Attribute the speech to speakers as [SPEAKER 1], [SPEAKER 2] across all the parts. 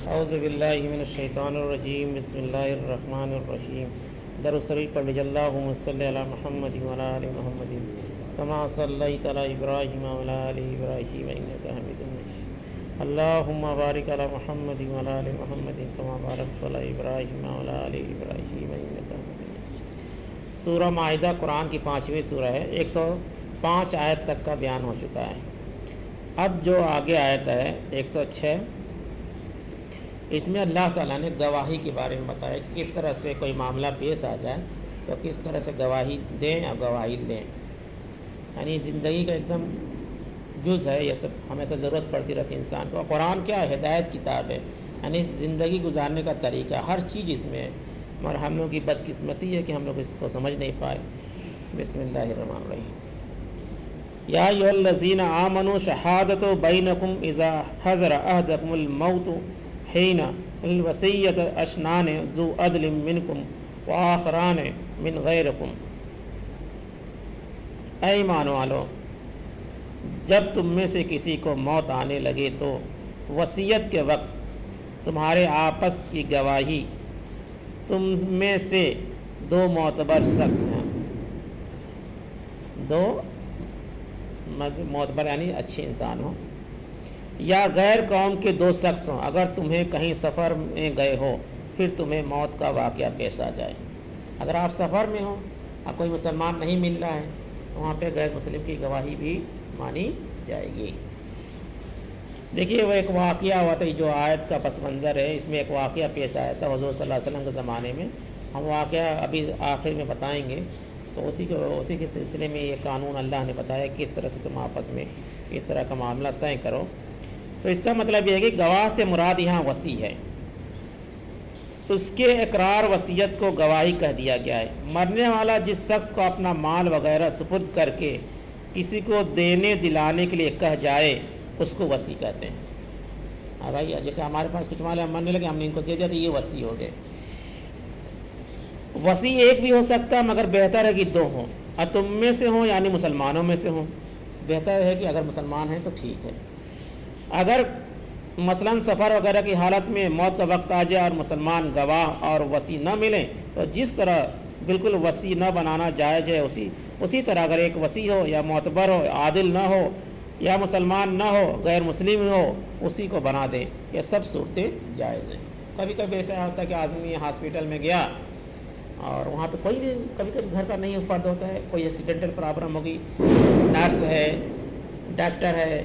[SPEAKER 1] اعوذ باللہ من الشیطان الرجیم بسم اللہ الرحمن الرحیم درسری پڑھ لیجیے اللہم صلی علی محمد وعلی آل محمد کما صلیت علی ابراہیم وعلی آل ابراہیم انک حمید مجید اللہم بارک علی محمد وعلی آل محمد کما بارکت علی ابراہیم وعلی آل ابراہیم انک حمید مجید۔ سورہ مائدہ قرآن کی 5ویں سورہ ہے، 105 آیت تک کا بیان ہو چکا ہے۔ اب جو آگے آیت ہے 106، اس میں اللہ تعالیٰ نے گواہی کے بارے میں بتایا کہ کس طرح سے کوئی معاملہ پیش آ جائے تو کس طرح سے گواہی دیں یا گواہی لیں، یعنی زندگی کا ایک دم جز ہے، یہ سب ہمیشہ ضرورت پڑتی رہتی ہے انسان کو۔ قرآن کیا ہے؟ ہدایت کتاب ہے، یعنی زندگی گزارنے کا طریقہ، ہر چیز اس میں ہے، اور ہم لوگ کی بدقسمتی ہے کہ ہم لوگ اس کو سمجھ نہیں پائے۔ بسم اللہ الرحمن الرحیم۔ یا ایھا الذین آمنوا شہادۃ بینکم اذا حضر احدکم الموت حین الوصیۃ اثنان ذو عدل منکم وآخران من غیرکم۔ اے ایمان والو، جب تم میں سے کسی کو موت آنے لگے تو وصیت کے وقت تمہارے آپس کی گواہی تم میں سے 2 معتبر شخص ہیں، 2 معتبر یعنی اچھے انسان ہوں، یا غیر قوم کے 2 شخص ہوں، اگر تمہیں کہیں سفر میں گئے ہو پھر تمہیں موت کا واقعہ پیش آ جائے۔ اگر آپ سفر میں ہوں، آپ کوئی مسلمان نہیں مل رہا ہے تو وہاں پہ غیر مسلم کی گواہی بھی مانی جائے گی۔ دیکھیے، وہ ایک واقعہ ہوا تھا، جو آیت کا پس منظر ہے، اس میں ایک واقعہ پیش آیا تھا حضور صلی اللہ علیہ وسلم کے زمانے میں۔ ہم واقعہ ابھی آخر میں بتائیں گے، تو اسی کے سلسلے میں یہ قانون اللہ نے بتایا کس طرح سے تم آپس میں اس طرح کا معاملہ طے کرو۔ تو اس کا مطلب یہ ہے کہ گواہ سے مراد یہاں وصی ہے، اس کے اقرار وصیت کو گواہی کہہ دیا گیا ہے۔ مرنے والا جس شخص کو اپنا مال وغیرہ سپرد کر کے کسی کو دینے دلانے کے لیے کہہ جائے اس کو وصی کہتے ہیں۔ بھائی جیسے ہمارے پاس کچھ مال ہے، ہم مرنے لگے، ہم نے ان کو دے دیا تو یہ وصی ہو گئے۔ وصی ایک بھی ہو سکتا ہے، مگر بہتر ہے کہ 2 ہوں، اور تم میں سے ہوں یعنی مسلمانوں میں سے ہوں۔ بہتر ہے کہ اگر مسلمان ہیں تو ٹھیک ہے۔ اگر مثلا سفر وغیرہ کی حالت میں موت کا وقت آ جائے اور مسلمان گواہ اور وصی نہ ملیں تو جس طرح بالکل وصی نہ بنانا جائز ہے، اسی طرح اگر ایک وصی ہو یا معتبر ہو، عادل نہ ہو یا مسلمان نہ ہو، غیر مسلم ہو، اسی کو بنا دیں۔ یہ سب صورتیں جائز ہیں۔ کبھی کبھی ایسا ہوتا ہے کہ آدمی ہاسپٹل میں گیا اور وہاں پہ کوئی نہیں، کبھی کبھی گھر کا نہیں فرد ہوتا ہے، کوئی ایکسیڈنٹل پرابلم ہوگی، نرس ہے، ڈاکٹر ہے،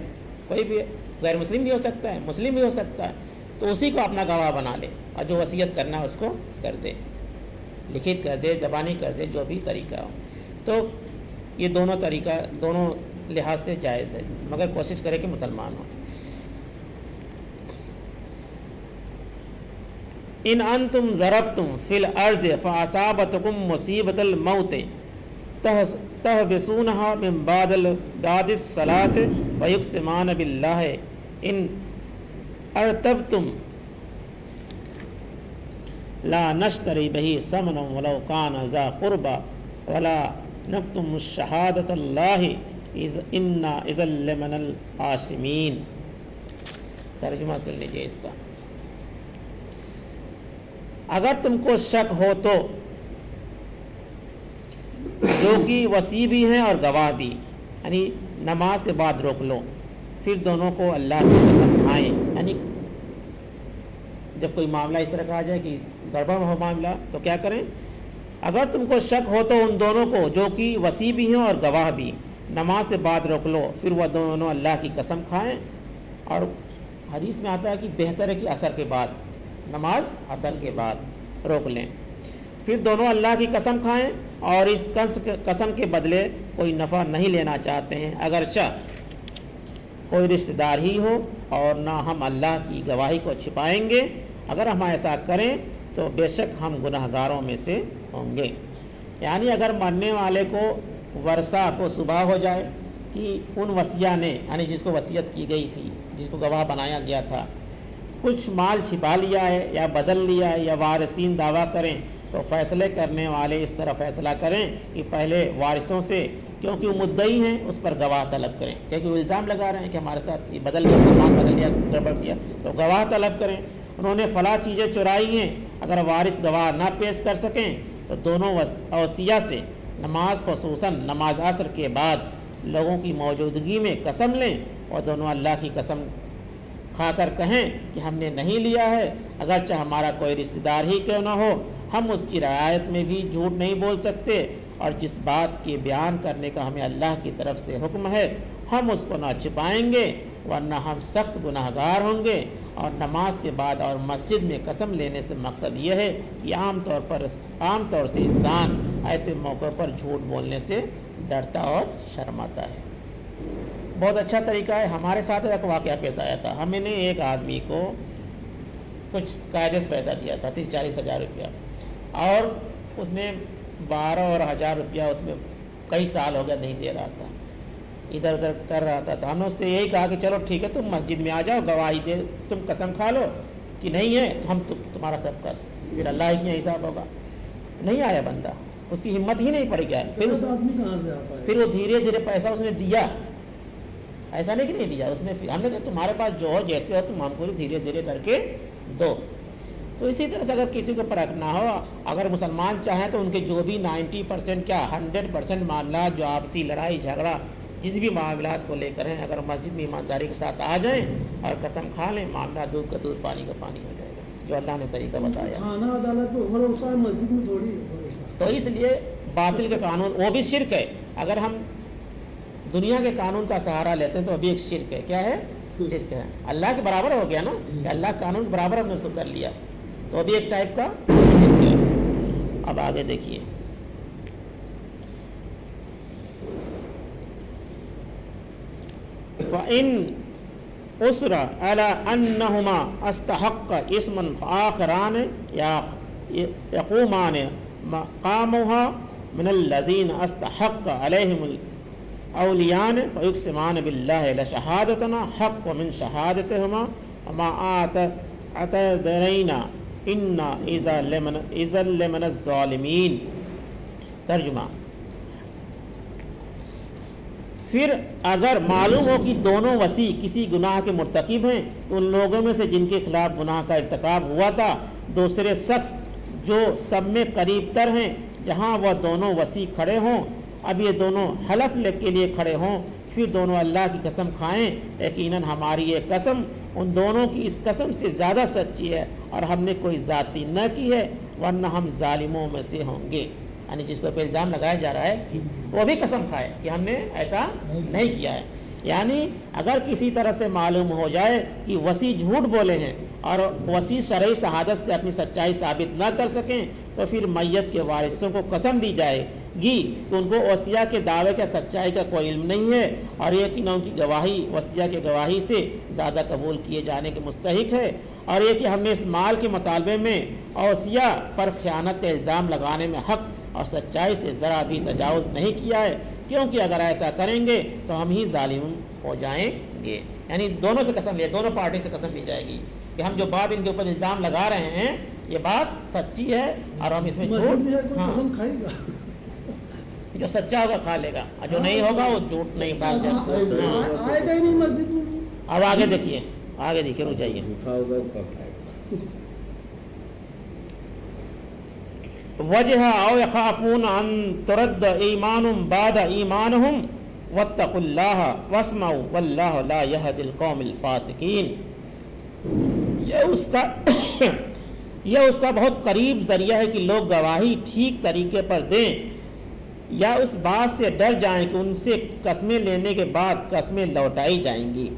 [SPEAKER 1] کوئی بھی غیر مسلم بھی ہو سکتا ہے، مسلم بھی ہو سکتا ہے، تو اسی کو اپنا گواہ بنا لے اور جو وصیت کرنا ہے اس کو کر دے، لکھت کر دے، زبانی کر دے، جو بھی طریقہ ہو۔ تو یہ دونوں طریقہ دونوں لحاظ سے جائز ہے، مگر کوشش کرے کہ مسلمان ہو۔ ان انتم ضربتم فی الارض فاصابتکم مصیبۃ الموت تحبسونها من بعد الصلاۃ فیقسمان باللہ ان ارتبتم لا نشتری بہ ثمنا ولو کان ذا قربى ولا نکتم شہادۃ اللہ انا اذا لمن العاصمین۔ ترجمہ سن لیجیے اس کا۔ اگر تم کو شک ہو تو جو کہ وصی بھی ہیں اور گواہ بھی، یعنی نماز کے بعد روک لو، پھر دونوں کو اللہ کی قسم کھائیں، یعنی جب کوئی معاملہ اس طرح کہا جائے کہ گڑبڑ ہو معاملہ تو کیا کریں؟ اگر تم کو شک ہو تو ان دونوں کو جو کہ وصی بھی ہیں اور گواہ بھی، نماز سے بعد روک لو، پھر وہ دونوں اللہ کی قسم کھائیں۔ اور حدیث میں آتا ہے کہ بہتر ہے کہ عصر کے بعد، نماز عصر کے بعد روک لیں، پھر دونوں اللہ کی قسم کھائیں اور اس قسم کے بدلے کوئی نفع نہیں لینا چاہتے ہیں، اگرچہ کوئی رشتہ دار ہی ہو، اور نہ ہم اللہ کی گواہی کو چھپائیں گے، اگر ہم ایسا کریں تو بے شک ہم گناہ گاروں میں سے ہوں گے۔ یعنی اگر مرنے والے کو ورثہ کو صبح ہو جائے کہ ان وصیہ نے، یعنی جس کو وصیت کی گئی تھی، جس کو گواہ بنایا گیا تھا، کچھ مال چھپا لیا ہے یا بدل لیا ہے یا وارثین دعویٰ کریں، تو فیصلے کرنے والے اس طرح فیصلہ کریں کہ پہلے وارثوں سے، کیونکہ وہ مدعی ہیں، اس پر گواہ طلب کریں، کیونکہ وہ الزام لگا رہے ہیں کہ ہمارے ساتھ یہ بدل گیا، سامان بدل لیا، گڑبڑ کیا، تو گواہ طلب کریں۔ انہوں نے فلاں چیزیں چرائی ہیں، اگر وارث گواہ نہ پیش کر سکیں تو دونوں اوصیہ سے نماز خصوصاً نماز عصر کے بعد لوگوں کی موجودگی میں قسم لیں اور دونوں اللہ کی قسم کھا کر کہیں کہ ہم نے نہیں لیا ہے، اگرچہ ہمارا کوئی رشتہ دار ہی کیوں نہ ہو، ہم اس کی رعایت میں بھی جھوٹ نہیں بول سکتے، اور جس بات کے بیان کرنے کا ہمیں اللہ کی طرف سے حکم ہے ہم اس کو نہ چھپائیں گے ورنہ ہم سخت گناہ گار ہوں گے۔ اور نماز کے بعد اور مسجد میں قسم لینے سے مقصد یہ ہے کہ عام طور سے انسان ایسے موقع پر جھوٹ بولنے سے ڈرتا اور شرماتا ہے۔ بہت اچھا طریقہ ہے۔ ہمارے ساتھ ایک واقعہ پیش آیا تھا، ہم نے ایک آدمی کو کچھ قاعدے سے پیسہ دیا تھا 30-40 ہزار روپیہ، اور اس نے 12 اور 1000 روپیہ اس میں کئی سال ہو گیا نہیں دے رہا تھا، ادھر ادھر کر رہا تھا۔ تو ہم نے اس سے یہی کہا کہ چلو ٹھیک ہے، تم مسجد میں آ جاؤ، گواہی دے، تم قسم کھا لو کہ نہیں ہے تو ہم تمہارا سب کا پھر اللہ ہی کا حساب ہوگا۔ نہیں آیا بندہ، اس کی ہمت ہی نہیں پڑ گیا۔ پھر وہ دھیرے دھیرے پیسہ اس نے دیا، ایسا نہیں کہ نہیں دیا، اس نے ہم نے کہا تمہارے پاس جو ہو جیسے ہو تم ہم کو دھیرے دھیرے کر کے دو۔ تو اسی طرح سے اگر کسی کو پرکھ نہ ہو، اگر مسلمان چاہیں تو ان کے جو بھی 90% کیا 100% معاملات جو آپسی لڑائی جھگڑا جس بھی معاملات کو لے کر ہیں، اگر مسجد میں ایمانداری کے ساتھ آ جائیں اور قسم کھا لیں، معاملہ دودھ کا دودھ پانی کا پانی ہو جائے گا، جو اللہ نے طریقہ بتایا۔
[SPEAKER 2] مسجد میں تھوڑی،
[SPEAKER 1] تو اس لیے باطل کے قانون وہ بھی شرک ہے۔ اگر ہم دنیا کے قانون کا سہارا لیتے ہیں تو ابھی ایک شرک ہے۔ کیا ہے؟ شرک ہے۔ اللہ کے برابر ہو گیا نا کہ اللہ کے قانون کے برابر ہم نے اس کو کر لیا، تو ابھی ایک ٹائپ کا شرک ہے۔ اب آگے دیکھیے، فَإِنْ أُسْرَ عَلَىٰ أَنَّهُمَا أَسْتَحَقَّ اسْمًا فَآخَرَانِ يَقُومَانِ مَقَامَهَا مِنَ الَّذِينَ أَسْتَحَقَّ عَلَيْهِمُ الْأَوْلِيَانِ فَيُقْسِمَانِ بِاللَّهِ لَشَهَادَتُنَا حَقٌّ مِنْ شَهَادَتِهِمَا وَمَا أَعْتَدَرَيْنَا إِنَّا إِذًا لَمِنَ الظَّالِمِينَ۔ ترجمہ، پھر اگر معلوم ہو کہ دونوں وصی کسی گناہ کے مرتکب ہیں تو ان لوگوں میں سے جن کے خلاف گناہ کا ارتکاب ہوا تھا دوسرے شخص جو سب میں قریب تر ہیں جہاں وہ دونوں وصی کھڑے ہوں، اب یہ دونوں حلف کے لیے کھڑے ہوں، پھر دونوں اللہ کی قسم کھائیں یقیناً ہماری یہ قسم ان دونوں کی اس قسم سے زیادہ سچی ہے اور ہم نے کوئی زیادتی نہ کی ہے ورنہ ہم ظالموں میں سے ہوں گے۔ یعنی جس کو پہ الزام لگایا جا رہا ہے وہ بھی قسم کھائے کہ ہم نے ایسا نہیں کیا ہے۔ یعنی اگر کسی طرح سے معلوم ہو جائے کہ وصی جھوٹ بولے ہیں اور وصی شرعی شہادت سے اپنی سچائی ثابت نہ کر سکیں تو پھر میت کے وارثوں کو قسم دی جائے گی کہ ان کو وصیہ کے دعوے کا سچائی کا کوئی علم نہیں ہے اور یہ کہ نہ ان کی گواہی وصیہ کے گواہی سے زیادہ قبول کیے جانے کے مستحق ہے، اور یہ کہ ہم نے اس مال کے مطالبے میں وصیہ پر خیانت کا الزام لگانے میں حق اور سچائی سے ذرا بھی تجاوز نہیں کیا ہے، کیونکہ اگر ایسا کریں گے تو ہم ہی ظالم ہو جائیں گے۔ یعنی دونوں سے قسم لے، دونوں پارٹی سے قسم لی جائے گی کہ ہم جو بات ان کے اوپر الزام لگا رہے ہیں یہ بات سچی ہے اور ہم اس میں جھوٹ، ہاں جو سچا ہوگا کھا لے گا اور جو نہیں ہوگا وہ جھوٹ نہیں بھاگ جائے گا۔ اب آگے دیکھیے، آگے دیکھیے، رک جائیے۔ وجہ او یخافون ان ترد ایمان بعد ایمانہم واتقوا اللہ واسمعوا واللہ لا یہدی القوم الفاسقین۔ یہ اس کا بہت قریب ذریعہ ہے کہ لوگ گواہی ٹھیک طریقے پر دیں یا اس بات سے ڈر جائیں کہ ان سے قسمیں لینے کے بعد قسمیں لوٹائی جائیں گی،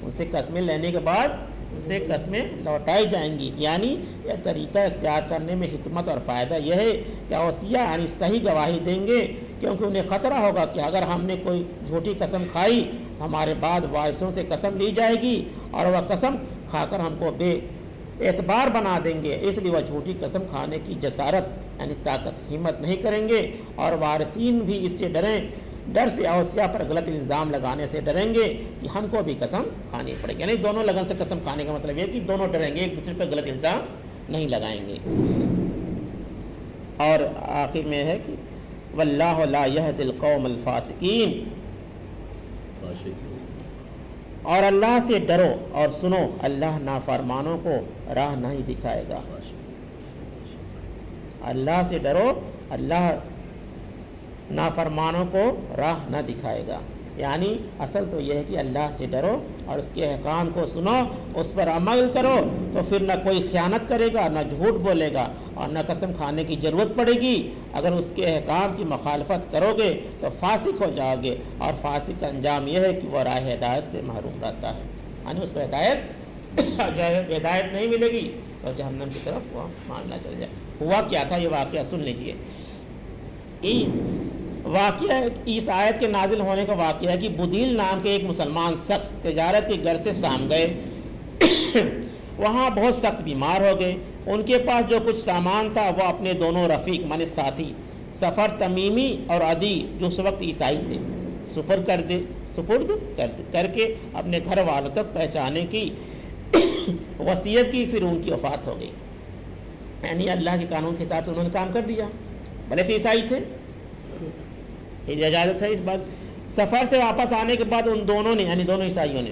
[SPEAKER 1] ان سے قسمیں لینے کے بعد ان سے قسمیں لوٹائی جائیں گی۔ یعنی یہ طریقہ اختیار کرنے میں حکمت اور فائدہ یہ ہے کہ اوصیہ یعنی صحیح گواہی دیں گے، کیونکہ انہیں خطرہ ہوگا کہ اگر ہم نے کوئی جھوٹی قسم کھائی تو ہمارے بعد وارثوں سے قسم لی جائے گی اور وہ قسم کھا کر ہم کو بے اعتبار بنا دیں گے، اس لیے وہ جھوٹی قسم کھانے کی جسارت یعنی طاقت ہمت نہیں کریں گے، اور وارثین بھی اس سے ڈریں، ڈر سے اوصیہ پر غلط الزام لگانے سے ڈریں گے کہ ہم کو بھی قسم کھانی پڑے گی۔ یعنی دونوں لگن سے قسم کھانے کا مطلب یہ کہ دونوں ڈریں گے، ایک دوسرے پر غلط الزام نہیں لگائیں گے۔ اور آخر میں ہے کہ واللہ لا یہدی القوم الفاسقین، اور اللہ سے ڈرو اور سنو، اللہ نافرمانوں کو راہ نہیں دکھائے گا۔ اللہ سے ڈرو، اللہ نافرمانوں کو راہ نہ دکھائے گا۔ یعنی اصل تو یہ ہے کہ اللہ سے ڈرو اور اس کے احکام کو سنو، اس پر عمل کرو، تو پھر نہ کوئی خیانت کرے گا، نہ جھوٹ بولے گا، اور نہ قسم کھانے کی ضرورت پڑے گی۔ اگر اس کے احکام کی مخالفت کرو گے تو فاسق ہو جاؤ گے، اور فاسق کا انجام یہ ہے کہ وہ راہ ہدایت سے محروم رہتا ہے، یعنی اس کو ہدایت نہیں ملے گی تو جہنم کی طرف وہ معاملہ چل جائے۔ ہوا کیا تھا، یہ واقعہ سن لیجئے۔ واقعہ اس آیت کے نازل ہونے کا واقعہ ہے کہ بدیل نام کے ایک مسلمان شخص تجارت کے غرض سے شام گئے، وہاں بہت سخت بیمار ہو گئے۔ ان کے پاس جو کچھ سامان تھا وہ اپنے دونوں رفیق مانے ساتھی سفر تمیمی اور عدی جو اس وقت عیسائی تھے سپرد کر کے اپنے گھر والوں تک پہنچانے کی وصیت کی، پھر ان کی وفات ہو گئی۔ یعنی اللہ کے قانون کے حساب سے انہوں نے کام کر دیا، بھلے سے عیسائی تھے، اجازت ہے اس بات۔ سفر سے واپس آنے کے بعد ان دونوں نے یعنی دونوں عیسائیوں نے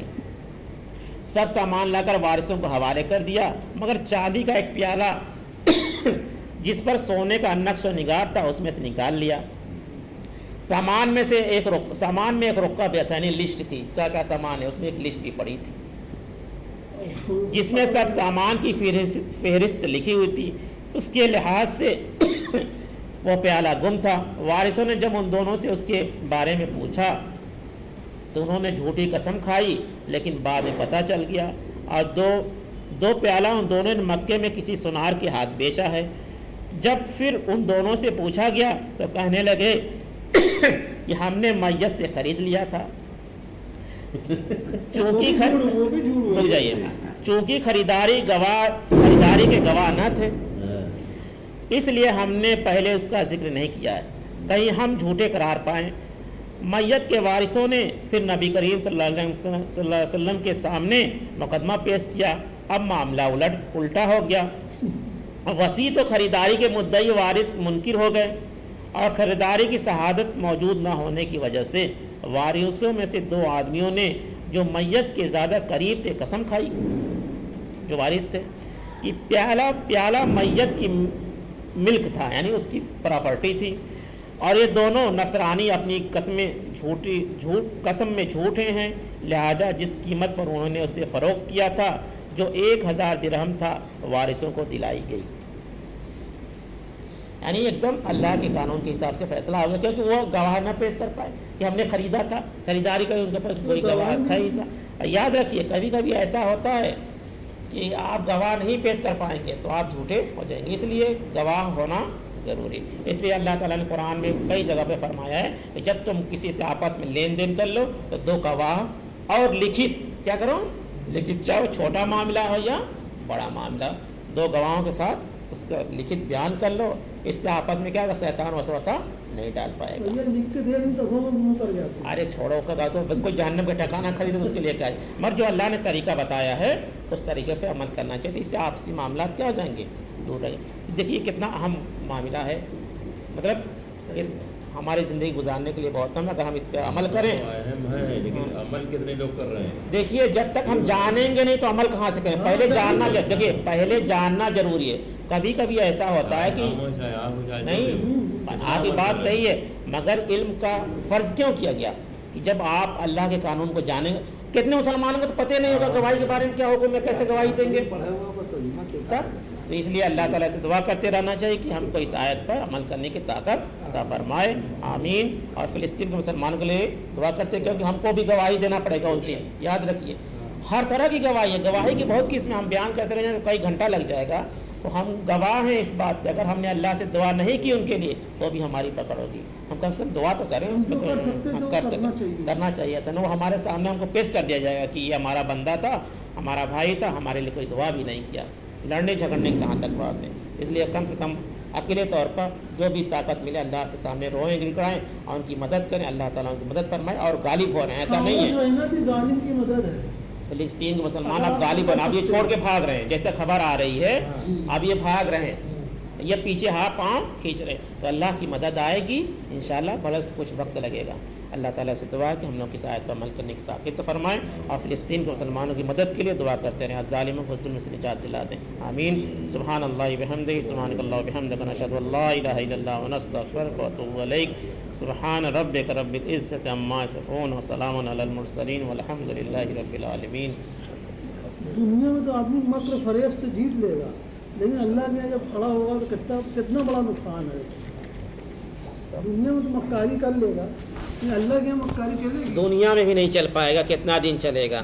[SPEAKER 1] سب سامان لا کر وارثوں کو حوالے کر دیا، مگر چاندی کا ایک پیالہ جس پر سونے کا نقش و نگار تھا اس میں سے نکال لیا۔ سامان میں ایک رکا بھی تھا، یعنی لسٹ تھی، کیا کیا سامان ہے، اس میں ایک لسٹ بھی پڑی تھی جس میں سب سامان کی فہرست لکھی ہوئی تھی۔ اس کے لحاظ سے وہ پیالہ گم تھا۔ وارثوں نے جب ان دونوں سے اس کے بارے میں پوچھا تو انہوں نے جھوٹی قسم کھائی، لیکن بعد میں پتہ چل گیا، اور دو پیالہ ان دونوں نے مکے میں کسی سونار کے ہاتھ بیچا ہے۔ جب پھر ان دونوں سے پوچھا گیا تو کہنے لگے کہ ہم نے میت سے خرید لیا تھا، چونکہ خریداری کے گواہ نہ تھے، اس لیے ہم نے پہلے اس کا ذکر نہیں کیا ہے، کہیں ہم جھوٹے قرار پائیں۔ میت کے وارثوں نے پھر نبی کریم صلی اللہ علیہ وسلم کے سامنے مقدمہ پیش کیا۔ اب معاملہ الٹا ہو گیا، وصی تو خریداری کے مدعی وارث منکر ہو گئے، اور خریداری کی شہادت موجود نہ ہونے کی وجہ سے وارثوں میں سے دو آدمیوں نے جو میت کے زیادہ قریب تھے قسم کھائی، جو وارث تھے، کہ پیالہ میت کی ملک تھا، یعنی اس کی پراپرٹی تھی، اور یہ دونوں نصرانی اپنی قسم میں جھوٹے ہیں، لہٰذا جس قیمت پر انہوں نے اسے فروخت کیا تھا جو 1000 درہم تھا وارثوں کو دلائی گئی۔ یعنی ایک دم اللہ کے قانون کے حساب سے فیصلہ ہو گیا، کیونکہ وہ گواہ نہ پیش کر پائے کہ ہم نے خریدا تھا، خریداری کا ان کے پاس کوئی گواہ تھا ہی تھا۔ یاد رکھیے کبھی کبھی ایسا ہوتا ہے کہ آپ گواہ نہیں پیش کر پائیں گے تو آپ جھوٹے ہو جائیں گے، اس لیے گواہ ہونا ضروری۔ اس لیے اللہ تعالیٰ نے قرآن میں کئی جگہ پہ فرمایا ہے کہ جب تم کسی سے آپس میں لین دین کر لو تو 2 گواہ اور لکھت کیا کرو، لکھت، چاہے چھوٹا معاملہ ہو یا بڑا معاملہ، 2 گواہوں کے ساتھ اس کا لکھت بیان کر لو، اس سے آپس میں کیا ہوگا، شیطان وسوسہ نہیں ڈال پائے گا۔ ارے چھوڑو کا تو کوئی جہنم کا ٹھکانہ خریدے اس کے لیے کیا ہے، مگر جو اللہ نے طریقہ بتایا ہے اس طریقے پہ عمل کرنا چاہیے، اس سے آپسی معاملات کیا ہو جائیں گے، دور رہیں گے۔ دیکھیے کتنا اہم معاملہ ہے، مطلب ہماری زندگی گزارنے کے لیے بہت اہم، اگر ہم اس پہ عمل کریں،
[SPEAKER 3] لیکن عمل کتنے لوگ کر رہے ہیں؟
[SPEAKER 1] دیکھیے جب تک ہم جانیں گے نہیں تو عمل کہاں سے کریں، پہلے جاننا، دیکھیے پہلے جاننا ضروری ہے۔ کبھی کبھی ایسا ہوتا ہے کہ نہیں، آپ کی بات صحیح ہے، مگر علم کا فرض کیوں کیا گیا کہ جب آپ اللہ کے قانون کو جانیں گے، کتنے مسلمانوں کو تو پتہ نہیں ہوگا گواہی کے بارے میں کیا حکم ہے، کیسے گواہی دیں گے، تو اس لیے اللہ تعالیٰ سے دعا کرتے رہنا چاہیے کہ ہم کو اس آیت پر عمل کرنے کی طاقت عطا فرمائے، آمین۔ اور فلسطین کے مسلمانوں کے لیے دعا کرتے ہیں کیونکہ ہم کو بھی گواہی دینا پڑے گا اس دن، یاد رکھیے ہر طرح کی گواہی ہے، گواہی کی بہت قسمیں، ہم بیان کرتے رہیں تو کئی گھنٹہ لگ جائے گا، تو ہم گواہ ہیں اس بات پہ، اگر ہم نے اللہ سے دعا نہیں کی ان کے لیے تو بھی ہماری پکڑ ہوگی، ہم کم سے کم دعا تو کریں، اس پہ ہم کر سکیں، کرنا چاہیے تھا، وہ ہمارے سامنے ہم کو پیش کر دیا جائے گا کہ یہ ہمارا بندہ تھا، ہمارا بھائی تھا، ہمارے لیے کوئی دعا بھی نہیں کیا، لڑنے جھگڑنے کہاں تک بات ہے۔ اس لیے کم سے کم اکیلے طور پر جو بھی طاقت ملے اللہ کے سامنے روئیں گڑگڑائیں اور ان کی مدد کریں، اللہ تعالیٰ ان کی مدد فرمائے، اور غالب ہو رہے ہیں، ایسا نہیں ہے فلسطین کے مسلمان اب غالب بنا، اب یہ چھوڑ کے بھاگ رہے ہیں، جیسے خبر آ رہی ہے اب یہ بھاگ رہے ہیں، یہ پیچھے ہاتھ پاؤں کھینچ رہے ہیں، تو اللہ کی مدد آئے گی انشاءاللہ، بڑا کچھ وقت لگے گا۔ اللہ تعالیٰ سے دعا کہ ہم لوگ کی آیت پر عمل کرنے کی طاقت فرمائیں اور فلسطین کے مسلمانوں کی مدد کے لیے دعا کرتے رہیں، ظالموں کو ظلم سے نجات دلا دیں، آمین۔ سبحان اللہ بحمدہ، سبحانک اللہ بحمدک، نشہد ان لا الہ الا اللہ ونستغفرک ونتوب الیک، سبحان ربک رب العزۃ عما یصفون وسلام علی المرسلین والحمد للہ رب العالمین۔
[SPEAKER 2] دنیا میں تو آدمی مکر فریب سے جیت لے گا، لیکن اللہ کے یہاں جب کھڑا ہوگا تو کتنا بڑا نقصان ہے اس کا۔ دنیا میں تو مکاری کر لے گا، لیکن اللہ کے یہاں مکاری چلے گی؟
[SPEAKER 1] دنیا میں بھی نہیں چل پائے گا، کتنا دن چلے گا۔